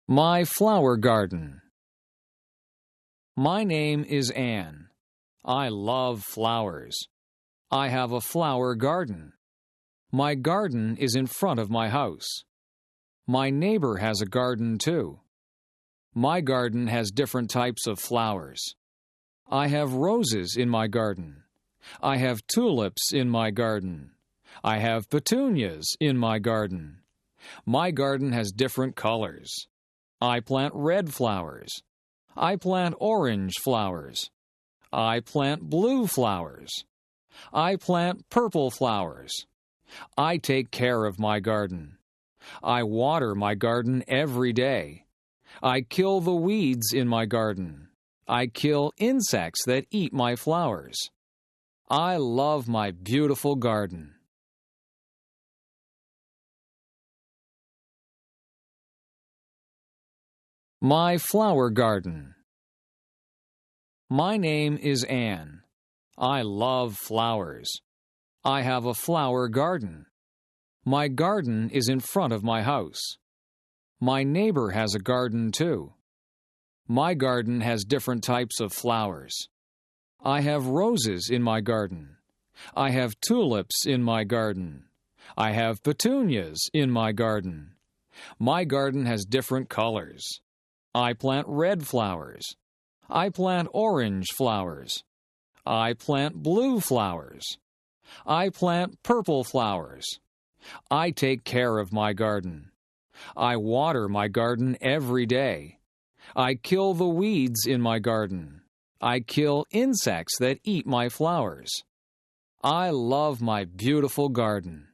My flower garden. My name is Anne. I love flowers. I have a flower garden. My garden is in front of my house. My neighbor has a garden too. My garden has different types of flowers. I have roses in my garden. I have tulips in my garden. I have petunias in my garden. My garden has different colors. I plant red flowers. I plant orange flowers. I plant blue flowers. I plant purple flowers. I take care of my garden. I water my garden every day. I kill the weeds in my garden. I kill insects that eat my flowers. I love my beautiful garden. My flower garden. My name is Anne. I love flowers. I have a flower garden. My garden is in front of my house. My neighbor has a garden too. My garden has different types of flowers. I have roses in my garden. I have tulips in my garden. I have petunias in my garden. My garden has different colors. I plant red flowers. I plant orange flowers. I plant blue flowers. I plant purple flowers. I take care of my garden. I water my garden every day. I kill the weeds in my garden. I kill insects that eat my flowers. I love my beautiful garden.